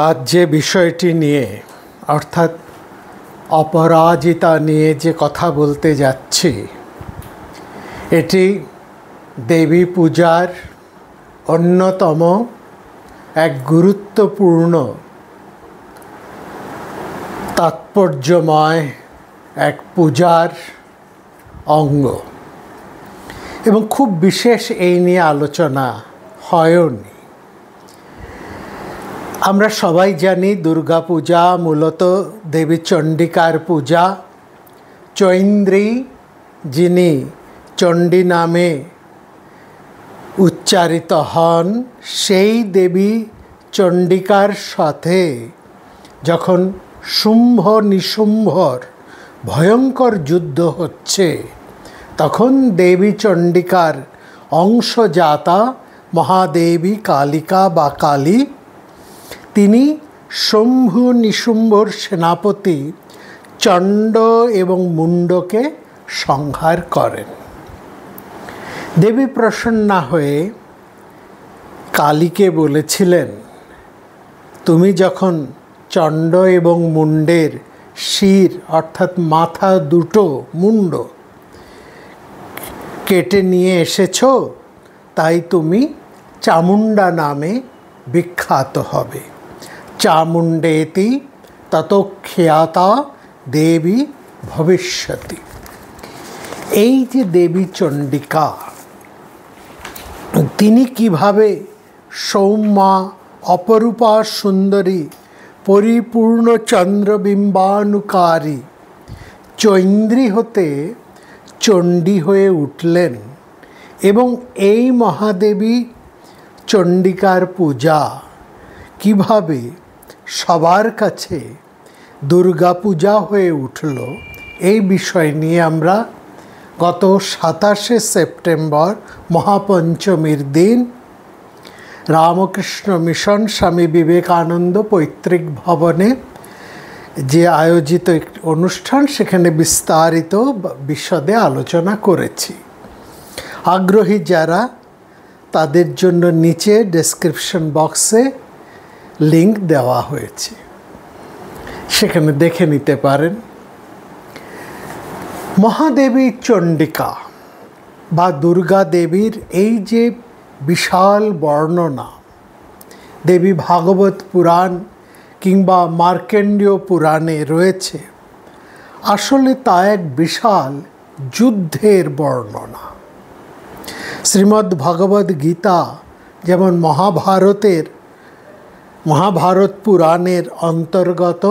আজ যে বিষয়টি নিয়ে অর্থাৎ অপরাজিতা নিয়ে যে কথা বলতে যাচ্ছি, এটি দেবী পূজার অন্যতম এক গুরুত্বপূর্ণ তাৎপর্যময় এক পূজার অঙ্গ এবং খুব বিশেষ এই নিয়ে আলোচনা হয়নি। আমরা সবাই জানি দুর্গা পূজা মূলত দেবী চণ্ডিকার পূজা। চৈন্দ্রী যিনি চণ্ডী নামে উচ্চারিত হন, সেই দেবী চণ্ডিকার সাথে যখন শুম্ভ নিশুম্ভর ভয়ঙ্কর যুদ্ধ হচ্ছে, তখন দেবী চণ্ডিকার অংশজাতা মহাদেবী কালিকা বা কালী, তিনি শম্ভু নিশুম্ভর সেনাপতি চণ্ড এবং মুণ্ডকে সংহার করেন। দেবী প্রসন্না হয়ে কালীকে বলেছিলেন, তুমি যখন চণ্ড এবং মুণ্ডের শির অর্থাৎ মাথা দুটো মুণ্ড কেটে নিয়ে এসেছ, তাই তুমি চামুণ্ডা নামে বিখ্যাত হবে। চামুণ্ডেতি ততখ্যাতা দেবী ভবিষ্যতি। এই যে দেবী চণ্ডিকা, তিনি কিভাবে সৌম্যা অপরূপা সুন্দরী পরিপূর্ণ চন্দ্রবিম্বানুকারী চৈন্দ্রী হতে চণ্ডী হয়ে উঠলেন এবং এই মহাদেবী চণ্ডিকার পূজা কিভাবে সবার কাছে দুর্গা পূজা হয়ে উঠল, এই বিষয় নিয়ে আমরা গত 27শে সেপ্টেম্বর মহাপঞ্চমীর দিন রামকৃষ্ণ মিশন স্বামী বিবেকানন্দ পৈতৃক ভবনে যে আয়োজিত একটি অনুষ্ঠান, সেখানে বিস্তারিত বিশদে আলোচনা করেছি। আগ্রহী যারা, তাদের জন্য নিচে ডেসক্রিপশন বক্সে লিংক দেওয়া হয়েছে, সেখানে দেখে নিতে পারেন। মহাদেবী চণ্ডিকা বা দুর্গা দেবীর এই যে বিশাল বর্ণনা দেবী ভাগবত পুরাণ কিংবা মার্কেন্ডীয় পুরাণে রয়েছে, আসলে তা এক বিশাল যুদ্ধের বর্ণনা। শ্রীমদ্ ভগবদ গীতা যেমন মহাভারত পুরাণের অন্তর্গত,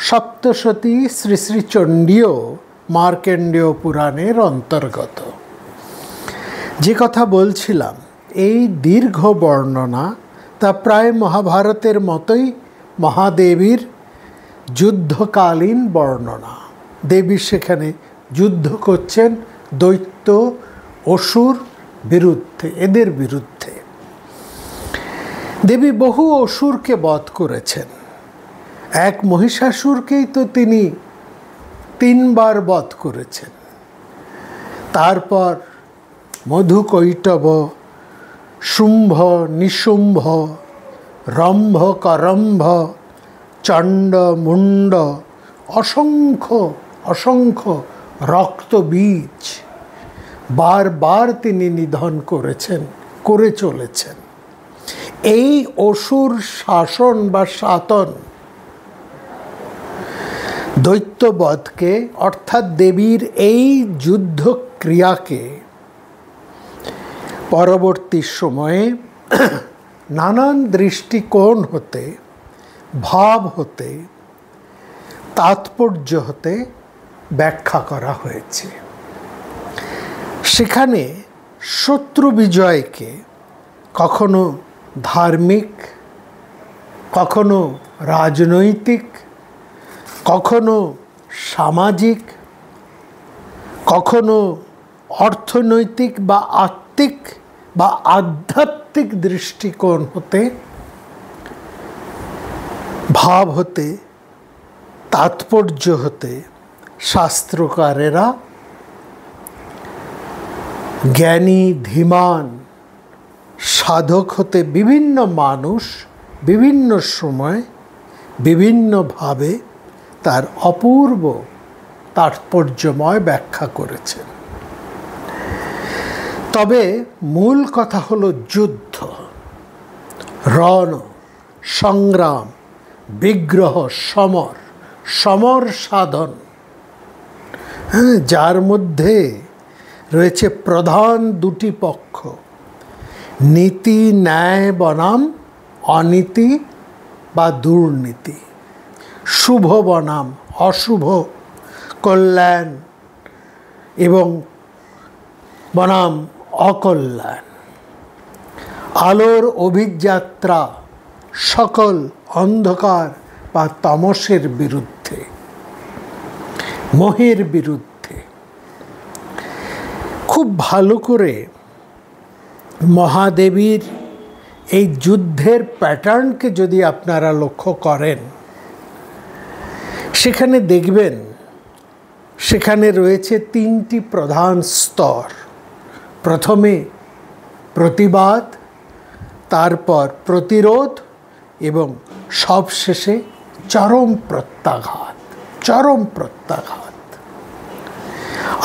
সপ্তশতী শ্রী শ্রী চণ্ডীও মার্কেন্ডীয় পুরাণের অন্তর্গত। যে কথা বলছিলাম, এই দীর্ঘ বর্ণনা তা প্রায় মহাভারতের মতোই মহাদেবীর যুদ্ধকালীন বর্ণনা। দেবী সেখানে যুদ্ধ করছেন দৈত্য অসুর বিরুদ্ধে, এদের বিরুদ্ধে। দেবী বহু অসুরকে বধ করেছেন। এক মহিষাসুরকেই তো তিনি 3 বার বধ করেছেন। তারপর মধুকৈটব, শুম্ভ নিশুম্ভ, রম্ভ করম্ভ, চণ্ড মুণ্ড, অসংখ্য অসংখ্য রক্তবীজ বারবার তিনি নিধন করে চলেছেন। এই অসুর শাসন বা শাতন দৈত্যবধকে অর্থাৎ দেবীর এই যুদ্ধ ক্রিয়াকে পরবর্তী সময়ে নানান দৃষ্টিকোণ হতে, ভাব হতে, তাৎপর্য হতে ব্যাখ্যা করা হয়েছে। সেখানে শত্রু বিজয়কে কখনো ধার্মিক, কখনো রাজনৈতিক, কখনো সামাজিক, কখনো অর্থনৈতিক বা আত্মিক বা আধ্যাত্মিক দৃষ্টিকোণ হতে, ভাব হতে, তাৎপর্য হতে শাস্ত্রকারেরা, জ্ঞানী ধীমান সাধক হতে বিভিন্ন মানুষ বিভিন্ন সময় বিভিন্নভাবে তার অপূর্ব তাৎপর্যময় ব্যাখ্যা করেছেন। তবে মূল কথা হলো যুদ্ধ, রণ, সংগ্রাম, বিগ্রহ, সমর সাধন, যার মধ্যে রয়েছে প্রধান দুটি পক্ষ, নীতি ন্যায় বনাম অনীতি বা দুর্নীতি, শুভ বনাম অশুভ, কল্যাণ এবং বনাম অকল্যাণ, আলোর অভিযাত্রা সকল অন্ধকার বা তামসের বিরুদ্ধে, মোহের বিরুদ্ধে। খুব ভালো করে মহাদেবীর এই যুদ্ধের প্যাটার্নকে যদি আপনারা লক্ষ্য করেন, সেখানে দেখবেন সেখানে রয়েছে তিনটি প্রধান স্তর। প্রথমে প্রতিবাদ, তারপর প্রতিরোধ এবং সবশেষে চরম প্রত্যাঘাত।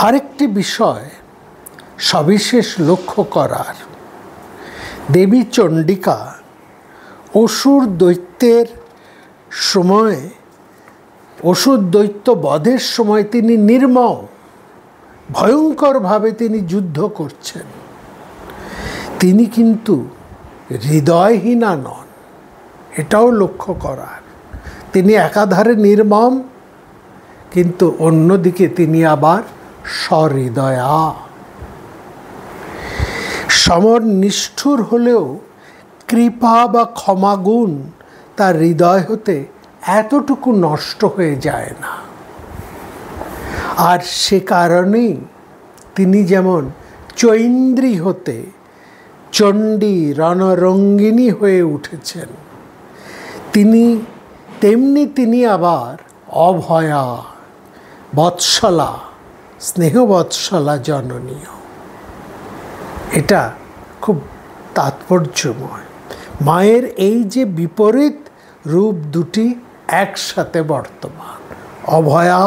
আরেকটি বিষয় সবিশেষ লক্ষ্য করার, দেবী চণ্ডিকা অসুর দৈত্যের সময়, অসুর দৈত্য বধের সময় তিনি নির্মম ভয়ঙ্করভাবে তিনি যুদ্ধ করছেন। তিনি কিন্তু হৃদয়হীনা নন, এটাও লক্ষ্য করার। তিনি একাধারে নির্মম, কিন্তু অন্যদিকে তিনি আবার সহৃদয়া। সমর নিষ্ঠুর হলেও কৃপা বা ক্ষমাগুণ তার হৃদয় হতে এতটুকু নষ্ট হয়ে যায় না। আর সে কারণেই তিনি যেমন চৈন্দ্রী হতে চণ্ডী রণরঙ্গিনী হয়ে উঠেছেন, তেমনি তিনি আবার অভয়া, বৎসলা, স্নেহবৎসলা জননীয়। এটা খুব তাৎপর্যময়। মায়ের এই যে বিপরীত রূপ দুটি একসাথে বর্তমান, অভয়া,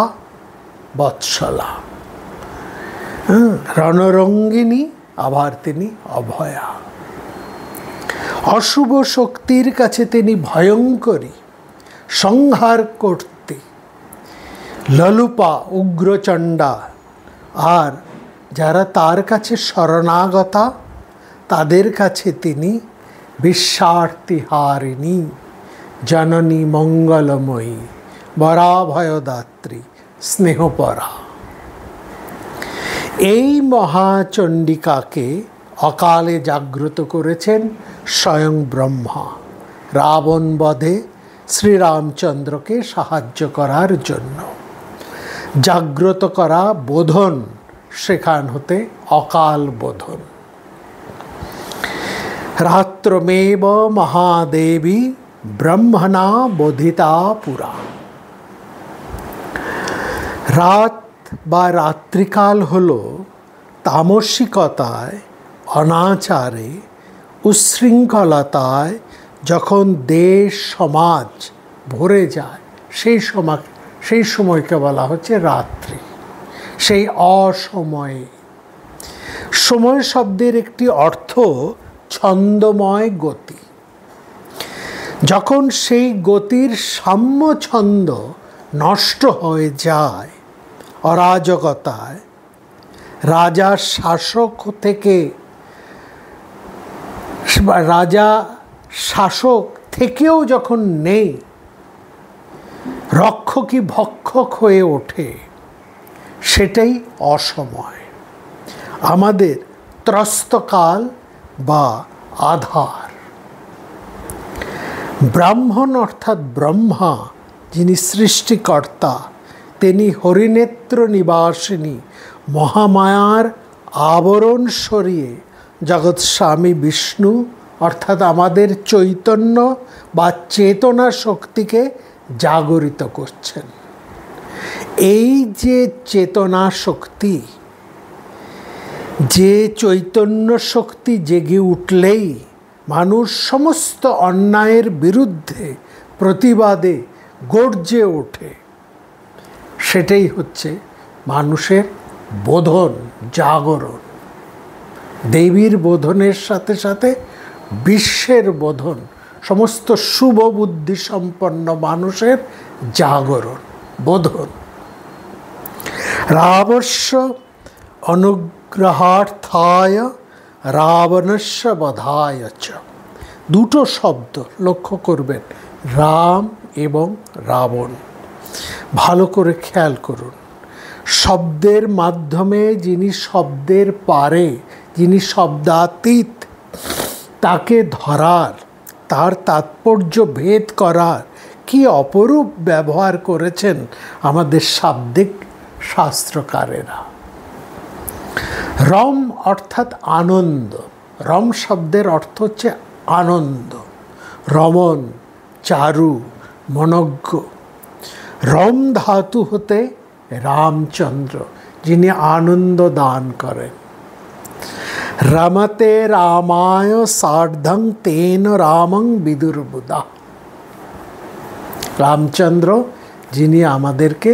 বৎসলা, রণরঙ্গিনী, আবার তিনি অভয়া। অশুভ শক্তির কাছে তিনি ভয়ঙ্করী, সংহার করতে ললুপা, উগ্রচণ্ডা, আর যারা তার কাছে শরণাগতা তাদের কাছে তিনি বিশ্বার্তিহারিণী, জননী মঙ্গলময়ী, বরাভয়দাত্রী, স্নেহপরা। এই মহাচণ্ডিকাকে অকালে জাগ্রত করেছেন স্বয়ং ব্রহ্মা, রাবণ বধে শ্রীরামচন্দ্রকে সাহায্য করার জন্য। জাগ্রত করা বোধন, সেখান হতে অকাল বোধন। রাত্রমেব মহাদেবী ব্রহ্মণা বোধিতা পুরা। রাত বা রাত্রিকাল হল তামসিকতায়, অনাচারে, উচ্ছৃঙ্খলতায় যখন দেশ সমাজ ভরে যায়, সেই সময়কে বলা হচ্ছে রাত্রি। সেই অসময়ে, সময় শব্দের একটি অর্থ ছন্দময় গতি। যখন সেই গতির সাম্য ছন্দ নষ্ট হয়ে যায় অরাজকতায়, রাজা শাসক থেকে শাসক থেকেও যখন নেই, রক্ষকই ভক্ষক হয়ে ওঠে, সেটাই অসময়। আমাদের ত্রস্তকাল বা আধার। ব্রাহ্মণ অর্থাৎ ব্রহ্মা, যিনি সৃষ্টিকর্তা, তিনি হরিনেত্র নিবাসিনী মহামায়ার আবরণ সরিয়ে জগৎ স্বামী বিষ্ণু অর্থাৎ আমাদের চৈতন্য বা চেতনা শক্তিকে জাগরিত করছেন। এই যে চেতনা শক্তি, যে চৈতন্য শক্তি জেগে উঠলেই মানুষ সমস্ত অন্যায়ের বিরুদ্ধে প্রতিবাদে গর্জে ওঠে, সেটাই হচ্ছে মানুষের বোধন, জাগরণ। দেবীর বোধনের সাথে সাথে বিশ্বের বোধন, সমস্ত শুভ বুদ্ধি সম্পন্ন মানুষের জাগরণ, বোধন। রাবস্য অনুগ্রহার্থায় রাবণস্য বধায় চ। দুটো শব্দ লক্ষ্য করবেন, রাম এবং রাবণ। ভালো করে খেয়াল করুন। শব্দের মাধ্যমে যিনি শব্দের পারে, যিনি শব্দাতীত, তাকে ধরার, তার তাৎপর্য ভেদ করার কি অপরূপ ব্যবহার করেছেন আমাদের শাব্দিক শাস্ত্রকারেরা। রম অর্থাৎ আনন্দ। রম শব্দের অর্থ হচ্ছে আনন্দ। রমণ, চারু, মনজ্ঞ। রম ধাতু হতে রামচন্দ্র, যিনি আনন্দ দান করেন। রমতে রামায় সার্ধং তেন রামং বিদুর্বুদা। রামচন্দ্র যিনি আমাদেরকে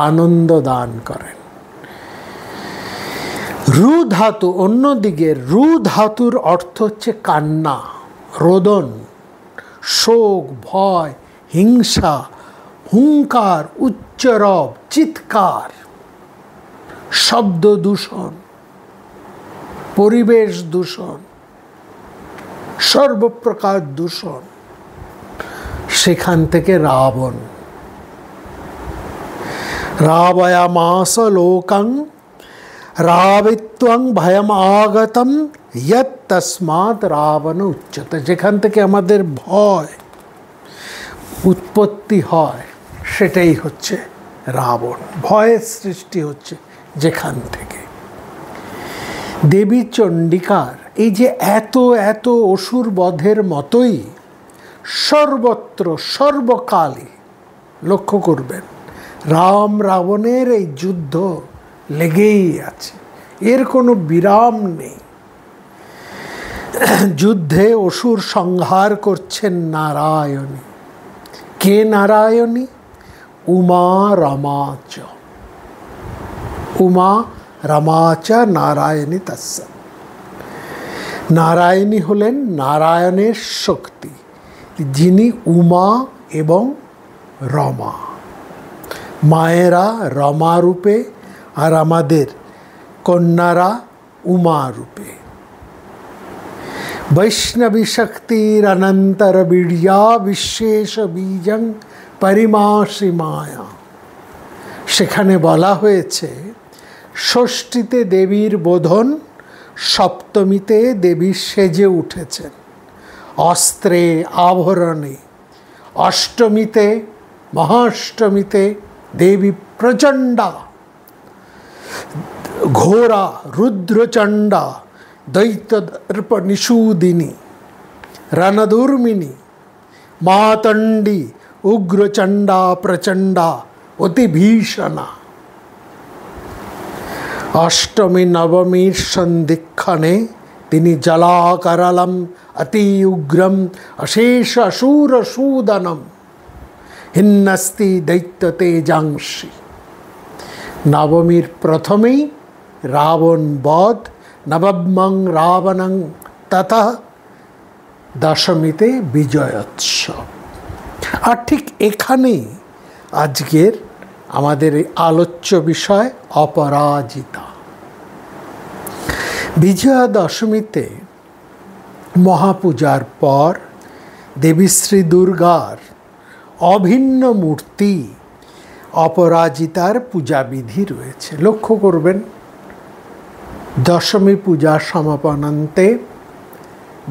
আনন্দ দান করেন। রু ধাতু, অন্যদিকে রু ধাতুর অর্থ হচ্ছে কান্না, রোদন, শোক, ভয়, হিংসা, হুঙ্কার, উচ্চরব, চিৎকার, শব্দ দূষণ, পরিবেশ দূষণ, সর্বপ্রকার দূষণ। সেখান থেকে রাবণ। রাবয়ামাস লোকং রাবিত্বং ভয়ম আগতম ইয়ৎ তস্মাৎ রাবণ উচ্যতে। যেখান থেকে আমাদের ভয় উৎপত্তি হয়, সেটাই হচ্ছে রাবণ। ভয়ের সৃষ্টি হচ্ছে যেখান থেকে। দেবী চণ্ডিকার এই যে এত এত অসুর বধের মতোই সর্বত্র সর্বকালে লক্ষ্য করবেন, রাম রাবণের এই যুদ্ধ লেগেই আছে, এর কোনো বিরাম নেই। যুদ্ধে অসুর সংহার করছেন নারায়ণী। কে নারায়ণী? উমা রমাচ। উমা রমাচ নারায়ণী তস্য। নারায়ণী হলেন নারায়ণের শক্তি, যিনি উমা এবং রমা। মায়েরা রমা রূপে আর আমাদের কন্যারা উমা রূপে। বৈষ্ণবী শক্তির অনন্তর বীর্যা বিশেষ বীজং পরিমাসি মায়া। সেখানে বলা হয়েছে ষষ্ঠীতে দেবীর বোধন, সপ্তমীতে দেবী সেজে উঠেছেন অস্ত্রে আভরণে, অষ্টমীতে মহাষ্টমীতে দেবী প্রচণ্ডা, ঘোরা রুদ্রচণ্ডা, দৈত্যদর্প নিষূদিনী, রণদুর্মিনী, মাতণ্ডী, উগ্রচণ্ডা প্রচণ্ডা, অতি ভীষণা। অষ্টমী নবমীর সন্ধিক্ষণে তিনি জলাকরালম অতি উগ্রম অশেষ অসুর সূদনম হিন্নস্তি দৈত্য তেজাংশী। নবমীর প্রথমেই রাবণ বধ, নবমং রাবণং তথা দশমীতে বিজয়োৎসব। আর ঠিক এখানেই আজকের আমাদের এই আলোচ্য বিষয় অপরাজিতা। বিজয়া দশমীতে মহাপূজার পর দেবী শ্রী দুর্গার অভিন্ন মূর্তি অপরাজিতার পূজাবিধি রয়েছে। লক্ষ্য করবেন, দশমী পূজা সমাপনান্তে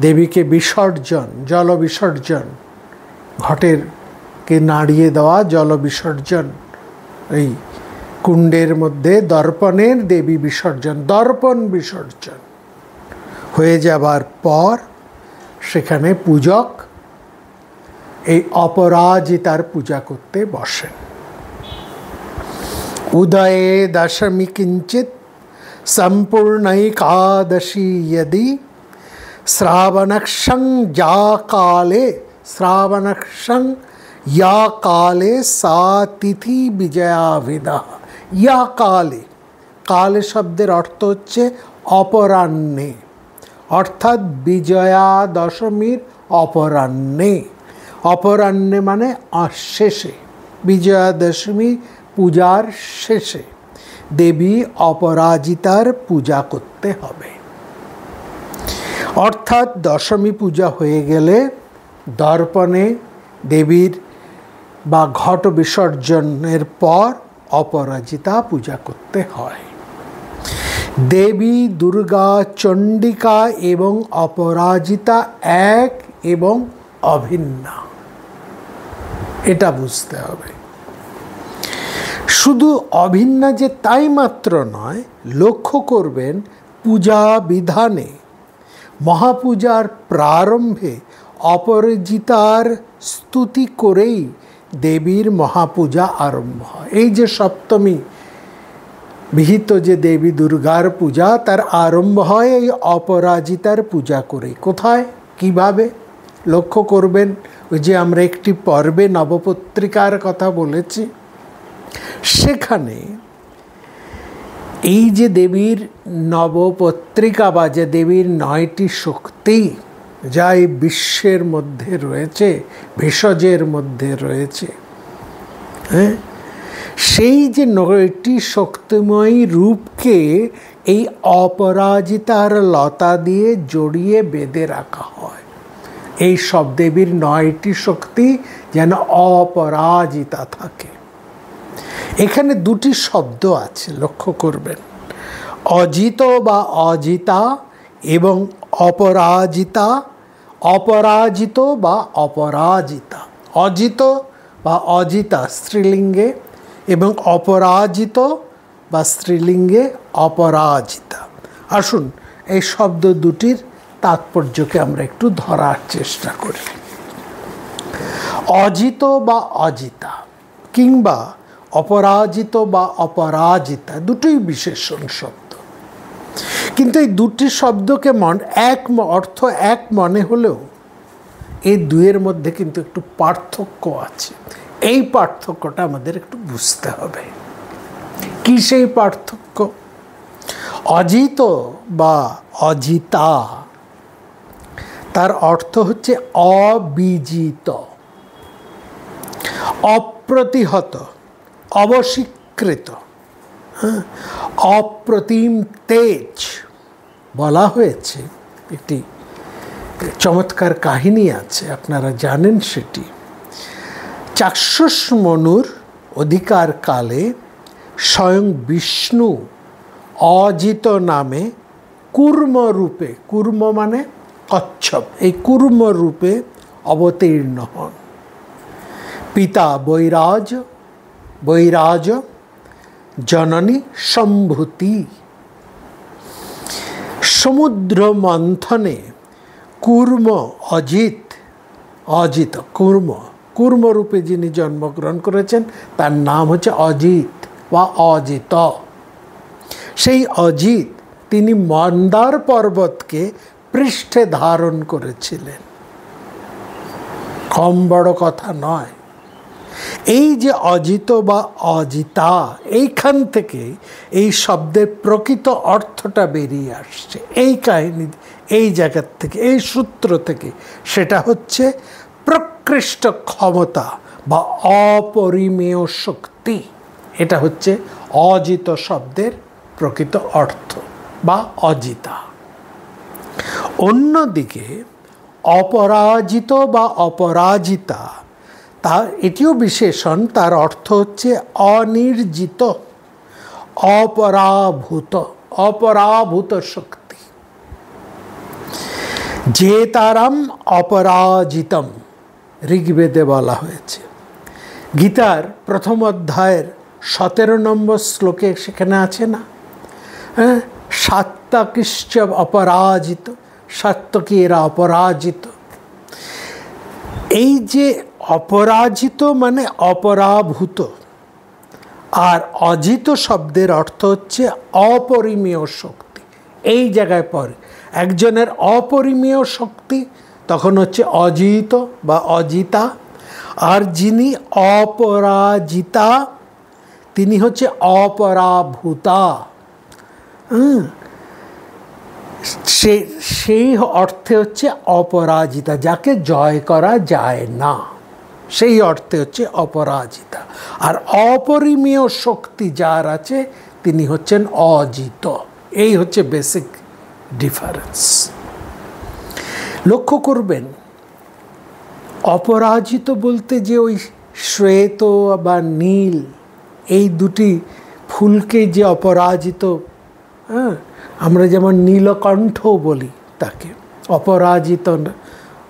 দেবীকে বিসর্জন, জল বিসর্জন, ঘটেরকে নাড়িয়ে দেওয়া জল বিসর্জন, এই কুণ্ডের মধ্যে দর্পণের দেবী বিসর্জন, দর্পণ বিসর্জন হয়ে যাবার পর সেখানে পূজক এই অপরাজিতার পূজা করতে বসেন। উদয়ে দশমী কিঞ্চিত সম্পূর্ণৈকাদশী यदि শ্রাবণক্ষং যা কালে, শ্রাবণক্ষং ইয়া কালে সা তিথি বিজয়াভিধা। ইয়া কালে, কালে শব্দের অর্থ হচ্ছে অপরাহ্নে, অর্থাৎ বিজয়া দশমীর অপরাহ্নে। অপরাহ্নে মানে শেষে, বিজয়া দশমী পূজার শেষে দেবী অপরাজিতার পূজা করতে হবে। অর্থাৎ দশমী পূজা হয়ে গেলে দর্পণে দেবীর বা ঘট বিসর্জনের পর অপরাজিতা পূজা করতে হয়। দেবী দুর্গা, চণ্ডিকা এবং অপরাজিতা এক এবং অভিন্না, এটা বুঝতে হবে। শুধু অভিন্না যে তাই মাত্র নয়, লক্ষ্য করবেন পূজা বিধানে মহাপূজার প্রারম্ভে অপরাজিতার স্তুতি করেই দেবীর মহাপূজা আরম্ভ হয়। এই যে সপ্তমী বিহিত যে দেবী দুর্গার পূজা, তার আরম্ভ হয় এই অপরাজিতার পূজা করে। কোথায়, কিভাবে লক্ষ্য করবেন, ওই যে আমরা একটি পর্বে নবপত্রিকার কথা বলেছি, সেখানে এই যে দেবীর নবপত্রিকা বা যে দেবীর 9টি শক্তি যা এই বিশ্বের মধ্যে রয়েছে, ভেষজের মধ্যে রয়েছে, হ্যাঁ, সেই যে 9টি শক্তিময়ী রূপকে এই অপরাজিতার লতা দিয়ে জড়িয়ে বেঁধে রাখা হয়। এই সব দেবীর 9টি শক্তি যেন অপরাজিতা থাকে। এখানে দুটি শব্দ আছে, লক্ষ্য করবেন, অজিত বা অজিতা এবং অপরাজিতা, অপরাজিত বা অপরাজিতা। অজিত বা অজিতা স্ত্রীলিঙ্গে এবং অপরাজিত বা স্ত্রীলিঙ্গে অপরাজিতা। আসুন এই শব্দ দুটির তাৎপর্যকে আমরা একটু ধরার চেষ্টা করি। অজিত বা অজিতা কিংবা অপরাজিত বা অপরাজিতা দুটোই বিশেষণ শব্দ, কিন্তু এই দুটি শব্দকে অর্থ এক মনে হলেও এই দুয়ের মধ্যে কিন্তু একটু পার্থক্য আছে। এই পার্থক্যটা আমাদের একটু বুঝতে হবে। কি সেই পার্থক্য? অজিত বা অজিতা তার অর্থ হচ্ছে অবিজিত, অপ্রতিহত, অবশীকৃত, অপ্রতিম তেজ। বলা হয়েছে, একটি চমৎকার কাহিনী আছে, আপনারা জানেন সেটি। চাক্ষুষ মনুর অধিকার কালে স্বয়ং বিষ্ণু অজিত নামে কূর্ম রূপে, কূর্ম মানে কচ্ছপ, এই কূর্ম রূপে অবতীর্ণ হন। পিতা বৈরাজ জননী সম্ভূতি। সমুদ্র মন্থনে কূর্ম কূর্ম রূপে যিনি জন্মগ্রহণ করেছেন তার নাম হচ্ছে অজিত বা অজিত। সেই অজিত তিনি মন্দার পর্বতকে পৃষ্ঠে ধারণ করেছিলেন, কম বড় কথা নয়। এই যে অজিত বা অজিতা, এইখান থেকে এই শব্দের প্রকৃত অর্থটা বেরিয়ে আসছে, এই কাহিনী, এই জায়গার থেকে, এই সূত্র থেকে। সেটা হচ্ছে প্রকৃষ্ট ক্ষমতা বা অপরিমেয় শক্তি। এটা হচ্ছে অজিত শব্দের প্রকৃত অর্থ বা অজিতা। অন্যদিকে অপরাজিত বা অপরাজিতা, এটিও বিশেষণ, তার অর্থ হচ্ছে অনির্জিত, অপরাভূত শক্তি। জেতারাম অপরাজিতম ঋগ্বেদে বলা হয়েছে। গীতার প্রথম অধ্যায়ের 17 নম্বর শ্লোকে সেখানে আছে না, হ্যাঁ, সাত্ত্বিকশ্চ অপরাজিত, সাত্ত্বিকী এরা অপরাজিত। এই যে অপরাজিত মানে অপরাভূত, আর অজিত শব্দের অর্থ হচ্ছে অপরিমেয় শক্তি। এই জায়গায় পরে একজনের অপরিমেয় শক্তি তখন হচ্ছে অজিত বা অজিতা, আর যিনি অপরাজিতা তিনি হচ্ছে অপরাভূতা। সেই অর্থে হচ্ছে অপরাজিতা, যাকে জয় করা যায় না, সেই অর্থে হচ্ছে অপরাজিতা। আর অপরিমেয় শক্তি যার আছে তিনি হচ্ছেন অজিত। এই হচ্ছে বেসিক ডিফারেন্স। লক্ষ্য করবেন, অপরাজিত বলতে যে ওই শ্বেত বা নীল এই দুটি ফুলকে যে অপরাজিত, আমরা যেমন নীলকণ্ঠ বলি তাকে, অপরাজিত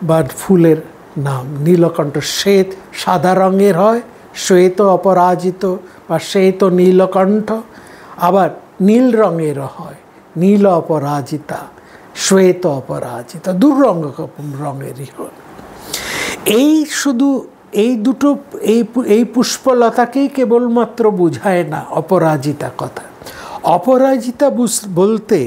বা ফুলের নাম নীলকণ্ঠ। শ্বেত সাদা রঙের হয়, শ্বেত অপরাজিত বা শ্বেত নীলকণ্ঠ, আবার নীল রঙেরও হয়, নীল অপরাজিতা, শ্বেত অপরাজিতা, দু রঙেরই হয়। এই শুধু এই দুটো এই পুষ্পলতাকেই কেবলমাত্র বোঝায় না অপরাজিতা কথা। অপরাজিতা বলতে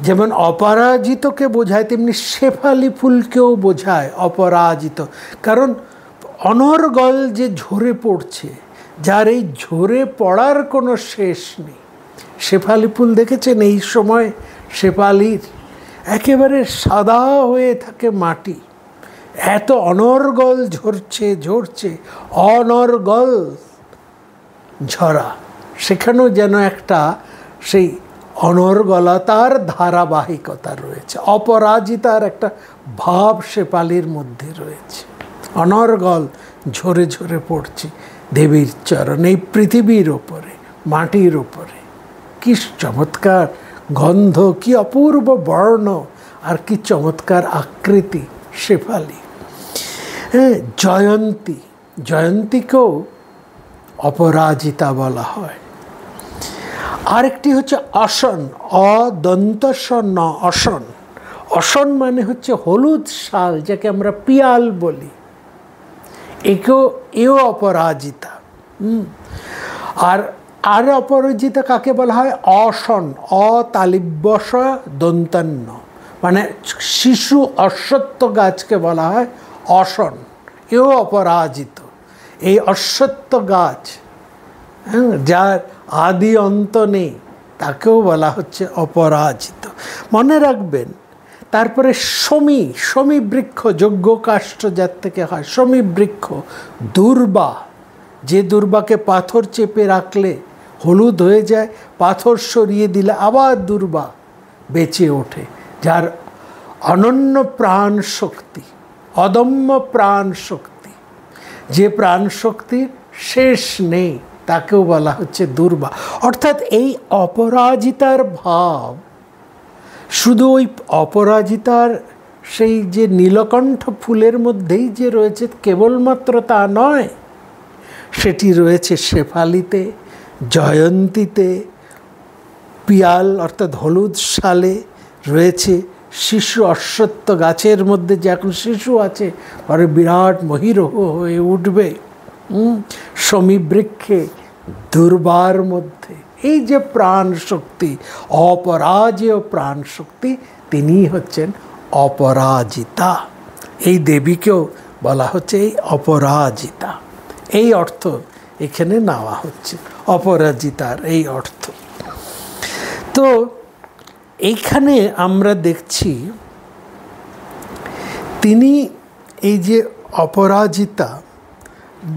যেমন অপরাজিতকে বোঝায়, তেমনি শেফালি ফুলকেও বোঝায় অপরাজিত। কারণ অনর্গল যে ঝরে পড়ছে, যার এই ঝরে পড়ার কোনো শেষ নেই। শেফালি ফুল দেখেছেন, এই সময় শেফালির একেবারে সাদা হয়ে থাকে মাটি, এত অনর্গল ঝরছে অনর্গল ঝরা। সেখানেও যেন একটা সেই অনর্গলতার ধারাবাহিকতা রয়েছে, অপরাজিতার একটা ভাব শেফালির মধ্যে রয়েছে। অনর্গল ঝরে ঝরে পড়ছে দেবীর চরণ, এই পৃথিবীর ওপরে, মাটির ওপরে। কি চমৎকার গন্ধ, কি অপূর্ব বর্ণ, আর কি চমৎকার আকৃতি শেফালি। হ্যাঁ, জয়ন্তী, জয়ন্তীকেও অপরাজিতা বলা হয়। আরেকটি হচ্ছে অসন, অদন্তসন, অসন। অসন মানে হচ্ছে হলুদ শাল, যাকে আমরা পিয়াল বলি, এও অপরাজিতা। আর অপরাজিতা কাকে বলা হয়? অসন, অতালিব্যস দন্তান্ন, মানে শিশু অশ্বত্থ গাছকে বলা হয় অসন, এও অপরাজিত। এই অশ্বত্থ গাছ, যার আদি অন্ত নেই, তাকেও বলা হচ্ছে অপরাজিত। মনে রাখবেন, তারপরে শমী বৃক্ষ, যজ্ঞ কাষ্ঠ যার থেকে হয়, শমী বৃক্ষ। দুর্বা, যে দুর্বাকে পাথর চেপে রাখলে হলুদ হয়ে যায়, পাথর সরিয়ে দিলে আবার দুর্বা বেঁচে ওঠে, যার অনন্য প্রাণ শক্তি, অদম্য প্রাণ শক্তি, যে প্রাণ শক্তির শেষ নেই, তাকেও বলা হচ্ছে দুর্বা। অর্থাৎ এই অপরাজিতার ভাব শুধু ওই অপরাজিতার সেই যে নীলকণ্ঠ ফুলের মধ্যেই যে রয়েছে কেবলমাত্র তা নয়, সেটি রয়েছে শেফালিতে, জয়ন্তীতে, পিয়াল অর্থাৎ হলুদ শালে, রয়েছে শিশু অশ্বত্থ গাছের মধ্যে যে এখন শিশু আছে, পরে বিরাট মহিরহ হয়ে উঠবে, শমী বৃক্ষে, দুর্বার মধ্যে। এই যে প্রাণ শক্তি, অপরাজেয় প্রাণ শক্তি, তিনি হচ্ছেন অপরাজিতা। এই দেবীকেও বলা হচ্ছে এই অপরাজিতা, এই অর্থ এখানে নেওয়া হচ্ছে অপরাজিতার এই অর্থ। তো এইখানে আমরা দেখছি তিনি এই যে অপরাজিতা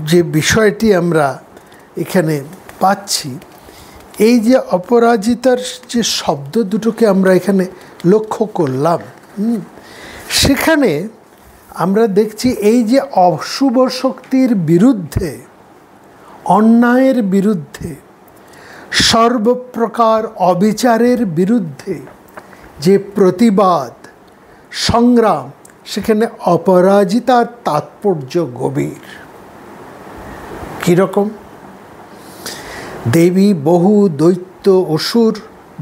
যে বিষয়টি আমরা এখানে পাচ্ছি, এই যে অপরাজিতার যে শব্দ দুটোকে আমরা এখানে লক্ষ্য করলাম, সেখানে আমরা দেখছি এই যে অশুভ শক্তির বিরুদ্ধে, অন্যায়ের বিরুদ্ধে, সর্বপ্রকার অবিচারের বিরুদ্ধে যে প্রতিবাদ সংগ্রাম, সেখানে অপরাজিতার তাৎপর্য গভীর। কীরকম? দেবী বহু দৈত্য অসুর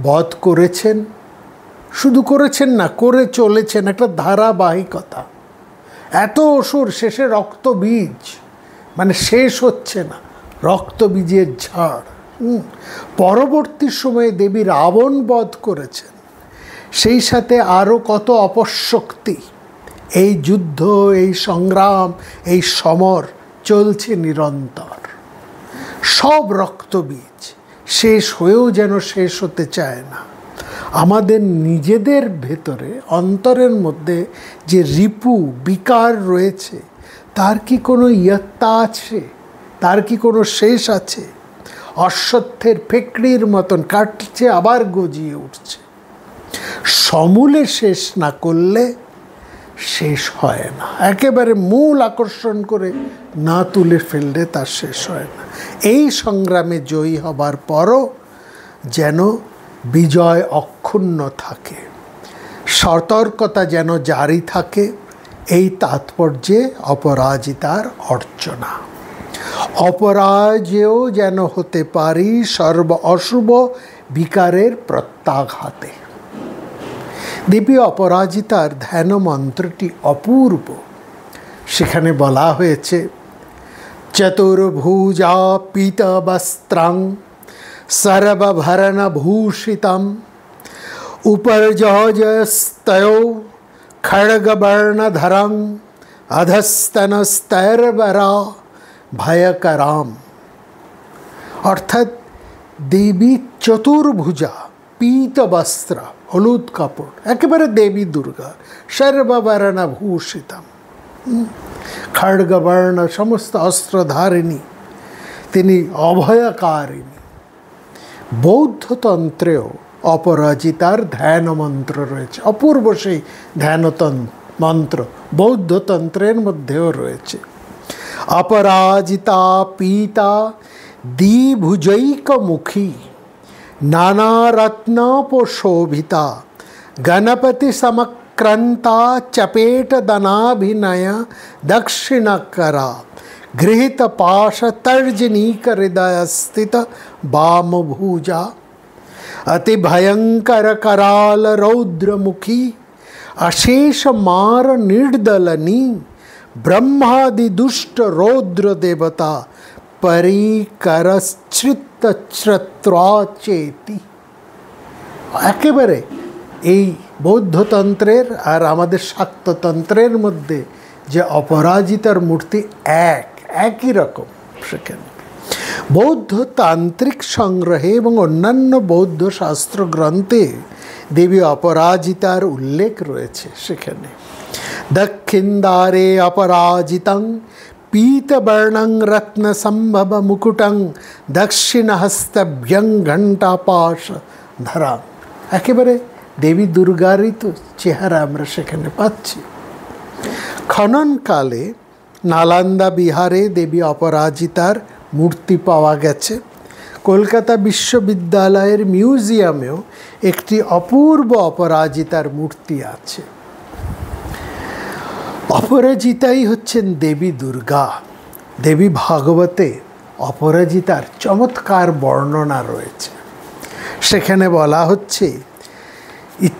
বধ করেছেন, শুধু করেছেন না, করে চলেছেন, একটা ধারাবাহিকতা। এত অসুর, শেষে রক্তবীজ, মানে শেষ হচ্ছে না, রক্তবীজের ঝাড়। পরবর্তী সময়ে দেবী রাবণ বধ করেছেন, সেই সাথে আরও কত অপশক্তি। এই যুদ্ধ, এই সংগ্রাম, এই সমর চলছে নিরন্তর। সব রক্তবীজ শেষ হয়েও যেন শেষ হতে চায় না। আমাদের নিজেদের ভেতরে, অন্তরের মধ্যে যে রিপু বিকার রয়েছে, তার কি কোনো ইয়ত্তা আছে? তার কি কোনো শেষ আছে? অশ্বত্থের ফেকড়ির মতন কাটছে, আবার গজিয়ে উঠছে। সমূলে শেষ না করলে শেষ হয় না। একেবারে মূল আকর্ষণ করে না তুলে ফেললে তার শেষ হয় না। এই সংগ্রামে জয়ী হবার পরও যেন বিজয় অক্ষুণ্ণ থাকে, সতর্কতা যেন জারি থাকে, এই তাৎপর্যে অপরাজিতার অর্চনা। অপরাজেয় যেন হতে পারি সর্ব অশুভ বিকারের প্রত্যাঘাতে। দেবী অপরাজিতার ধ্যান মন্ত্রটি অপূর্ব। সেখানে বলা হয়েছে, চতুর্ভুজা পীতবস্ত্রং সর্বভরণভূষিতম উপর্যস্তয়ো খড়গবর্ণধরং অধস্তনস্তৈর্বরা ভয়করাম। অর্থাৎ দেবী চতুর্ভুজা, পীত বস্ত্র, হলুদ কাপড়, একেবারে দেবী দুর্গা, সর্ববর্ণভূষিতম, খড়গবর্ণ, সমস্ত অস্ত্রধারিণী, তিনি অভয়কারিণী। বৌদ্ধতন্ত্রেও অপরাজিতার ধ্যান মন্ত্র রয়েছে, অপূর্ব সেই ধ্যান মন্ত্র বৌদ্ধতন্ত্রের মধ্যেও রয়েছে। অপরাজিতা পীতা দ্বিভুজৈকমুখী নানারত্নোপশোভিতা গণপতি সমক্রান্তা চপেটদনাভিনয় দক্ষিণকরা গৃহীত পাশ তর্জনীক হৃদয় স্থিত বামভুজা अति भयंकर कराल रौद्रमुखी अशेष मार निर्दलनी ब्रह्मादि दुष्ट रौद्र देवता परिकरश्चित श्रत्राचेति। একেবারে এই বৌদ্ধতন্ত্রের আর আমাদের শাক্ততন্ত্রের মধ্যে যে অপরাজিতার মূর্তি একই রকম। সেখানে বৌদ্ধ তান্ত্রিক সংগ্রহে এবং অন্যান্য বৌদ্ধ শাস্ত্র গ্রন্থে দেবী অপরাজিতার উল্লেখ রয়েছে। সেখানে দক্ষিণ দ্বারে অপরাজিতং পীতবর্ণং রত্ন সম্ভব মুকুটং দক্ষিণ হস্তভ্যং ঘণ্টাপাশ ধরা। একেবারে দেবী দুর্গারই তো চেহারা আমরা সেখানে পাচ্ছি। খননকালে নালন্দা বিহারে দেবী অপরাজিতার মূর্তি পাওয়া গেছে। কলকাতা বিশ্ববিদ্যালয়ের মিউজিয়ামেও একটি অপূর্ব অপরাজিতার মূর্তি আছে। অপরাজিতাই হচ্ছেন দেবী দুর্গা। দেবী ভাগবতে অপরাজিতার চমৎকার বর্ণনা রয়েছে। সেখানে বলা হচ্ছে,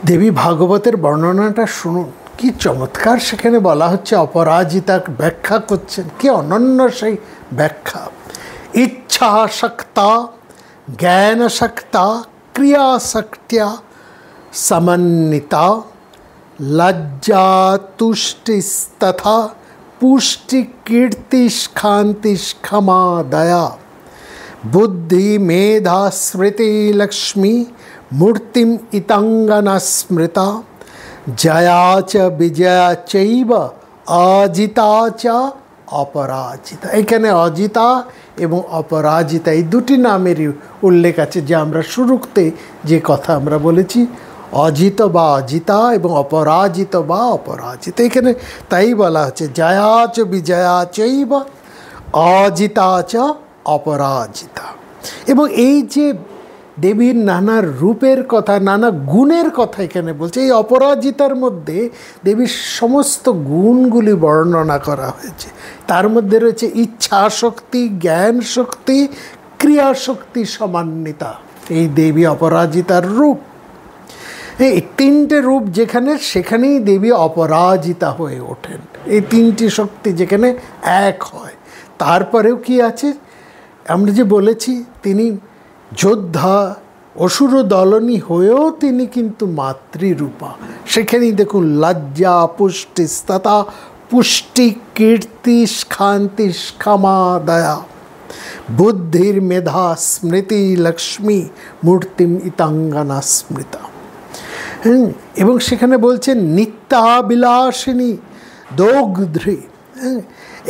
দেবী ভাগবতের বর্ণনাটা শুনুন, কি চমৎকার সেখানে বলা হচ্ছে। অপরাজিতা ব্যাখ্যা করছেন, কি অনন্য সেই ব্যাখ্যা। ইচ্ছাশক্তা জ্ঞানশক্তা ক্রিয়াশক্তিয়া সমন্বিতা লজ্জাতুষ্টিস্তথা পুষ্টি কীর্তিষ্কান্তিষ্ক্ষমা দয়া বুদ্ধি মেধা স্মৃতি লক্ষ্মী মূর্তিম ইতঙ্গনা স্মৃতা জয়া চ বিজয়া চৈব অজিতা চ অপরাজিতা। এখানে অজিতা এবং অপরাজিতা এই দুটি নামেরই উল্লেখ আছে, যে আমরা শুরুতে যে কথা আমরা বলেছি, অজিত বা অজিতা এবং অপরাজিত বা অপরাজিতা। এখানে তাই বলা হচ্ছে, জয়া চ বিজয়া চৈব অজিতা চ অপরাজিতা। এবং এই যে দেবীর নানা রূপের কথা, নানা গুণের কথা এখানে বলছে। এই অপরাজিতার মধ্যে দেবীর সমস্ত গুণগুলি বর্ণনা করা হয়েছে। তার মধ্যে রয়েছে ইচ্ছা শক্তি, জ্ঞান শক্তি, ক্রিয়াশক্তি সমন্বিতা। এই দেবী অপরাজিতার রূপ, এই তিনটে রূপ যেখানে, সেখানেই দেবী অপরাজিতা হয়ে ওঠেন। এই তিনটি শক্তি যেখানে এক হয়। তারপরেও কি আছে, আমরা যে বলেছি তিনি যোদ্ধা, অসুর দলনী হয়েও তিনি কিন্তু মাতৃরূপা। সেখানেই দেখুন লজ্জা পুষ্টি তথা পুষ্টি কীর্তি শান্তি ক্ষমা দয়া বুদ্ধির মেধা স্মৃতি লক্ষ্মী মূর্তিম ইতাঙ্গনা স্মৃতা। এবং সেখানে বলছেন নিত্যাবিলাসিনী দৌগ্ধ্রী।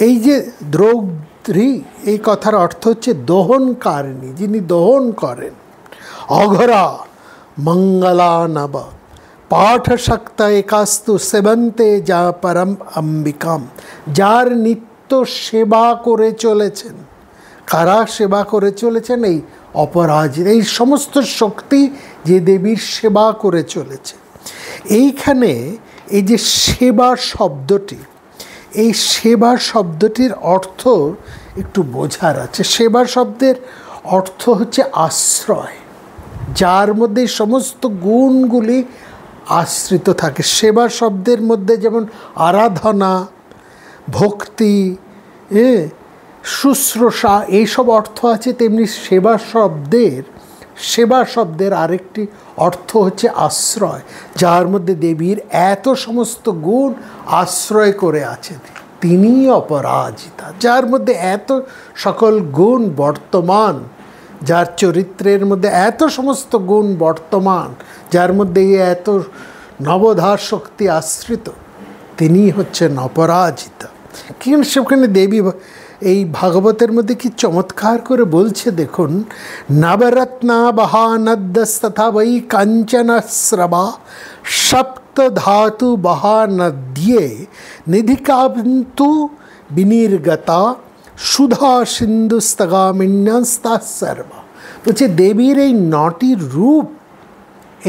এই যে দ্রৌগ্ধ্রী, এই কথার অর্থ হচ্ছে দহনকারিণী, যিনি দহন করেন। অঘরা মঙ্গলা নব পাঠশক্ত একাস্তু সেবন্তে যা পরম অম্বিকাম, যার নিত্য সেবা করে চলেছেন। কারা সেবা করে চলেছেন? এই অপরাজিত, এই সমস্ত শক্তি যে দেবীর সেবা করে চলেছে। এইখানে এই যে সেবা শব্দটি, এই সেবা শব্দটির অর্থ একটু বোঝার আছে। সেবা শব্দের অর্থ হচ্ছে আশ্রয়, যার মধ্যে সমস্ত গুণগুলি আশ্রিত থাকে। সেবা শব্দের মধ্যে যেমন আরাধনা, ভক্তি, শুশ্রূষা এইসব অর্থ আছে, তেমনি সেবা শব্দের আরেকটি অর্থ হচ্ছে আশ্রয়, যার মধ্যে দেবীর এত সমস্ত গুণ আশ্রয় করে আছেন। তিনি অপরাজিতা, যার মধ্যে এত সকল গুণ বর্তমান, যার চরিত্রের মধ্যে এত সমস্ত গুণ বর্তমান, যার মধ্যে এত নবধার শক্তি আশ্রিত, তিনি হচ্ছেন অপরাজিতা। কিন্তু সেখানে দেবী এই ভাগবতের মধ্যে কি চমৎকার করে বলছে দেখুন, নবরত্না বহানদ্যস্তথা বৈ কাঞ্চন স্রবা সপ্ত ধাতু বহানদ্যে নিধিকান্তু বিনির্গতা সুধা সিন্ধুস্তগামিন্যস্তা সর্বা। বলছে দেবীর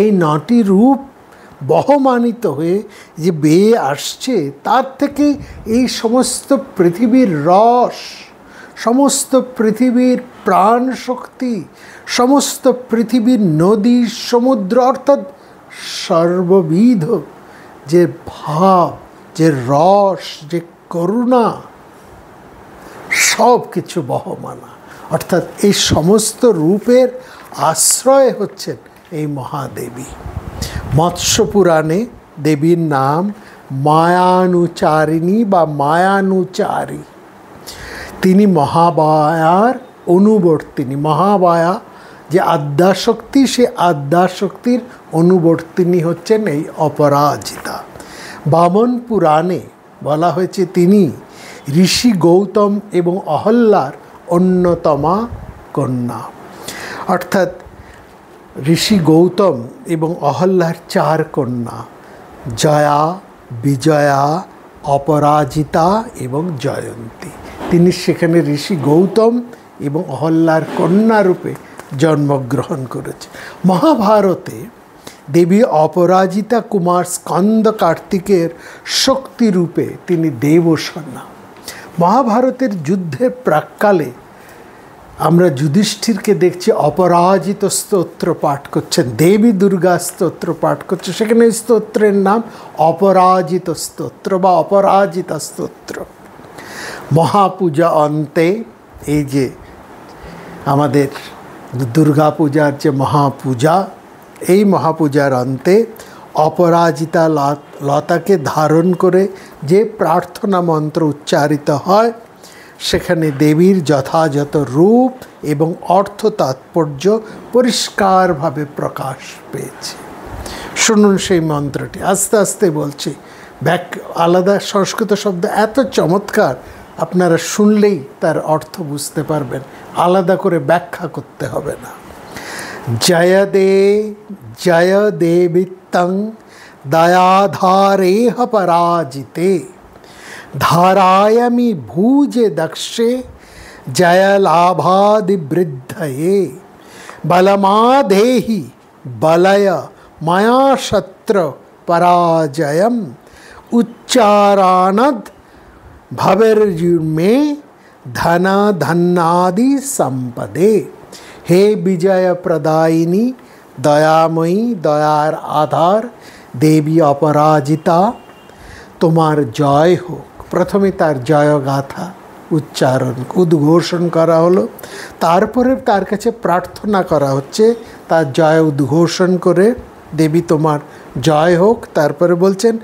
এই নটি রূপ বহমানিত হয়ে যে বেয়ে আসছে, তার থেকে এই সমস্ত পৃথিবীর রস, সমস্ত পৃথিবীর প্রাণ শক্তি, সমস্ত পৃথিবীর নদী সমুদ্র, অর্থাৎ সর্ববিধ যে ভাব, যে রস, যে করুণা, সব কিছু বহমানা, অর্থাৎ এই সমস্ত রূপের আশ্রয় হচ্ছেন এই মহাদেবী। মৎস্য পুরাণে দেবীর নাম মায়ানুচারিণী বা মায়ানুচারী। তিনি মহামায়ার অনুবর্তিনী। মহামায়া যে আদ্যাশক্তি, সে আদ্যাশক্তির অনুবর্তিনী হচ্ছেন এই অপরাজিতা। বামন পুরাণে বলা হয়েছে তিনি ঋষি গৌতম এবং অহল্যার অন্যতমা কন্যা। অর্থাৎ ঋষি গৌতম এবং অহল্যার 4 কন্যা, জয়া, বিজয়া, অপরাজিতা এবং জয়ন্তী। তিনি সেখানে ঋষি গৌতম এবং অহল্যার কন্যা রূপে জন্মগ্রহণ করেছে। মহাভারতে দেবী অপরাজিতা কুমার স্কন্দ কার্তিকের শক্তিরূপে তিনি দেবসেনা। মহাভারতের যুদ্ধের প্রাক্কালে আমরা যুধিষ্ঠিরকে দেখছি অপরাজিত স্তোত্র পাঠ করছেন, দেবী দুর্গা স্তোত্র পাঠ করছে। সেখানে স্তোত্রের নাম অপরাজিত স্তোত্র বা অপরাজিতা স্তোত্র। মহাপূজা অন্তে, এই যে আমাদের দুর্গা পূজার যে মহাপূজা, এই মহাপূজার অন্তে অপরাজিতা লতাকে ধারণ করে যে প্রার্থনা মন্ত্র উচ্চারিত হয়, সেখানে দেবীর যথাযথ রূপ এবং অর্থ তাৎপর্য পরিষ্কারভাবে প্রকাশ পেয়েছে। শুনুন সেই মন্ত্রটি, আস্তে আস্তে বলছি। আলাদা সংস্কৃত শব্দ এত চমৎকার, আপনারা শুনলেই তার অর্থ বুঝতে পারবেন, আলাদা করে ব্যাখ্যা করতে হবে না। জয় দেবিত্তং দয়াধারেহ পরাজিতে ধারায়ামি ভুজে দক্ষে জয়লাভাদিবৃদ্ধয়ে বলমাদেহি বলয় ময়া শত্র পরাজয়ম উচ্চারানদ ভবের্মে ধন ধন্নাদি সম্পদে। হে বিজয় প্রদায়িনী, দয়াময়ী, দয়ার আধার দেবী অপরাজিতা, তোমার জয় হোক। প্রথমে তার জয়গাথা উদ্ঘোষণ করা হলো। তারপরে তার কাছে প্রার্থনা করা হচ্ছে, তার জয় উদ্ঘোষণ করে, দেবী তোমার জয় হোক। তারপরে বলছেন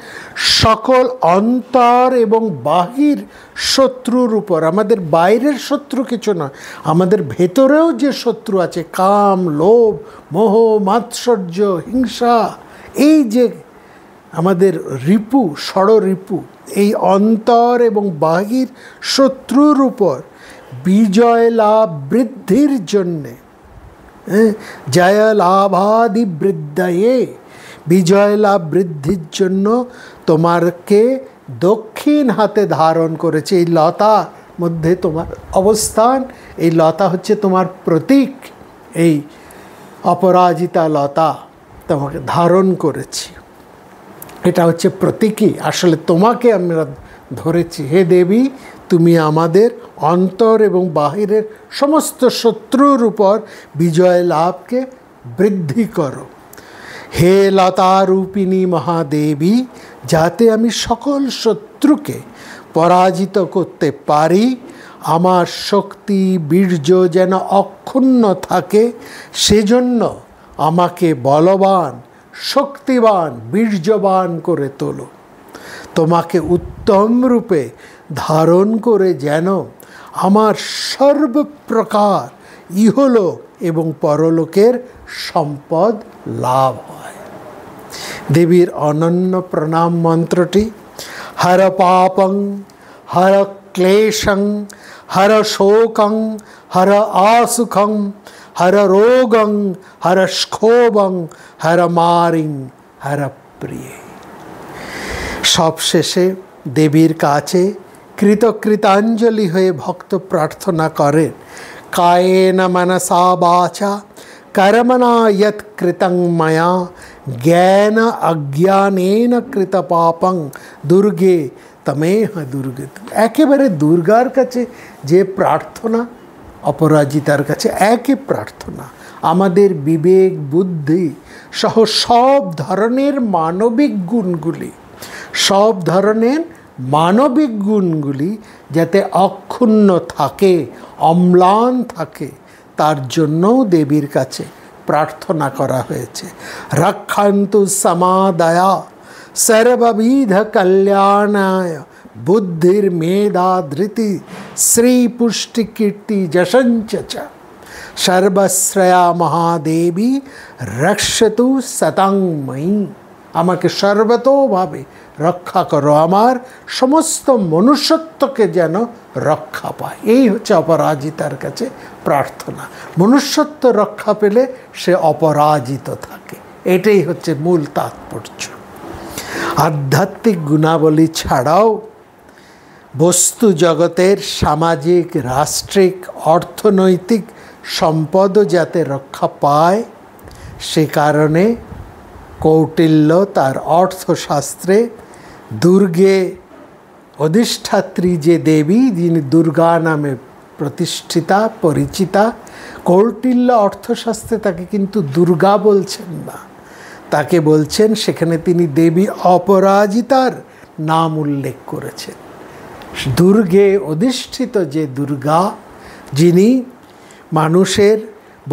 সকল অন্তর এবং বাহির শত্রুর উপর, আমাদের বাইরের শত্রু কিছু নয়, আমাদের ভেতরেও যে শত্রু আছে, কাম, লোভ, মোহ, মাৎসর্য, হিংসা, এই যে আমাদের রিপু, ষড়রিপু, এই অন্তর এবং বাহির শত্রুর উপর বিজয় লাভ বৃদ্ধির জন্যে, জয় লাভাদি বৃদ্ধায়ে, বিজয় লাভ বৃদ্ধির জন্য তোমারকে দক্ষিণ হাতে ধারণ করেছে। এই লতা মধ্যে তোমার অবস্থান, এই লতা হচ্ছে তোমার প্রতীক, এই অপরাজিতা লতা তোমাকে ধারণ করেছি, এটা হচ্ছে প্রতীকী। আসলে তোমাকে আমরা ধরেছি। হে দেবী, তুমি আমাদের অন্তর এবং বাহিরের সমস্ত শত্রুর উপর বিজয় লাভকে বৃদ্ধি করো। হে লতারূপিণী মহাদেবী, যাতে আমি সকল শত্রুকে পরাজিত করতে পারি, আমার শক্তি বীর্য যেন অক্ষুণ্ণ থাকে, সেজন্য আমাকে বলবান, শক্তিবান, বীর্যবান করে তোলো। তোমাকে উত্তম রূপে ধারণ করে যেন আমার সর্বপ্রকার ইহলোক এবং পরলোকের সম্পদ লাভ হয়। দেবীর অনন্য প্রণাম মন্ত্রটি হর পাপং, হর ক্লেশং, হর শোকং, হর আসুখং, হর রোগং, হর স্ক্ষোভং, হর মারিং, হর প্রিয়ে। সবশেষে দেবীর কাছে কৃতজ্ঞতাঞ্জলি হয়ে ভক্ত প্রার্থনা করেন, কায়েন মনসা বাচা কর্মণা যৎ কৃতং ময়া জ্ঞান অজ্ঞানেন কৃত পাপং দুর্গে তমেহ দুর্গে। একেবারে দুর্গার কাছে যে প্রার্থনা, অপরাজিতার কাছে একই প্রার্থনা। আমাদের বিবেক বুদ্ধি সহ সব ধরনের মানবিক গুণগুলি, সব ধরনের মানবিক গুণগুলি যাতে অক্ষুণ্ণ থাকে, অম্লান থাকে, তার জন্যও দেবীর কাছে প্রার্থনা করা হয়েছে। রক্ষন্তু সমাদয়া সর্ববিধ কল্যাণায় বুদ্ধির মেধা ধৃতি শ্রী পুষ্টি কীর্তি যশঞ্চ চ সর্বশ্রয়া মহাদেবী রক্ষতু সতং ময়ী। আমাকে সর্বতোভাবে রক্ষা করো, আমার সমস্ত মনুষ্যত্বকে যেন রক্ষা পায়। এই হচ্ছে অপরাজিতার কাছে প্রার্থনা। মনুষ্যত্ব রক্ষা পেলে সে অপরাজিত থাকে, এটাই হচ্ছে মূল তাৎপর্য। আধ্যাত্মিক গুণাবলী ছাড়াও বস্তু জগতের সামাজিক, রাষ্ট্রিক, অর্থনৈতিক সম্পদও যাতে রক্ষা পায়, সে কারণে কৌটিল্য তার অর্থশাস্ত্রে দুর্গে অধিষ্ঠাত্রী যে দেবী, যিনি দুর্গা নামে প্রতিষ্ঠিতা, পরিচিতা, কৌটিল্য অর্থশাস্ত্রে তাকে কিন্তু দুর্গা বলছেন না, তাকে বলছেন, সেখানে তিনি দেবী অপরাজিতার নাম উল্লেখ করেছেন। দুর্গে অধিষ্ঠিত যে দুর্গা, যিনি মানুষের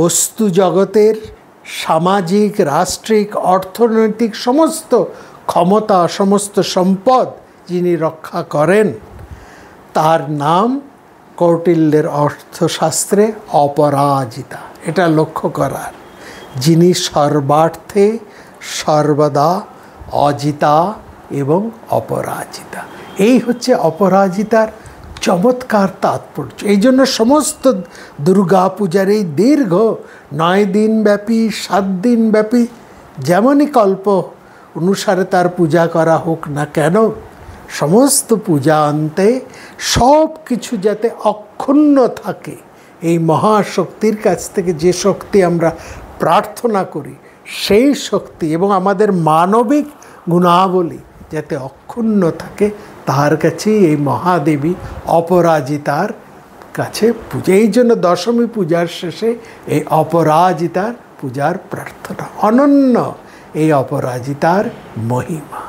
বস্তু জগতের সামাজিক, রাষ্ট্রিক, অর্থনৈতিক সমস্ত ক্ষমতা, সমস্ত সম্পদ যিনি রক্ষা করেন, তার নাম কৌটিল্যের অর্থশাস্ত্রে অপরাজিতা। এটা লক্ষ্য করার, যিনি সর্বার্থে সর্বদা অজিতা এবং অপরাজিতা। এই হচ্ছে অপরাজিতার চমৎকার তাৎপর্য। এই জন্য সমস্ত দুর্গা পূজার এই দীর্ঘ 9 দিন ব্যাপী, 7 দিন ব্যাপী, যেমনই কল্প অনুসারে তার পূজা করা হোক না কেন, সমস্ত পূজা অন্তে সব কিছু যাতে অক্ষুণ্ণ থাকে, এই মহাশক্তির কাছ থেকে যে শক্তি আমরা প্রার্থনা করি, সেই শক্তি এবং আমাদের মানবিক গুণাবলী যাতে অক্ষুণ্ণ থাকে, তার কাছেই এই মহাদেবী অপরাজিতার কাছে পূজা। এই জন্য দশমী পূজার শেষে এই অপরাজিতার পূজার প্রার্থনা। অনন্য এই অপরাজিতার মহিমা।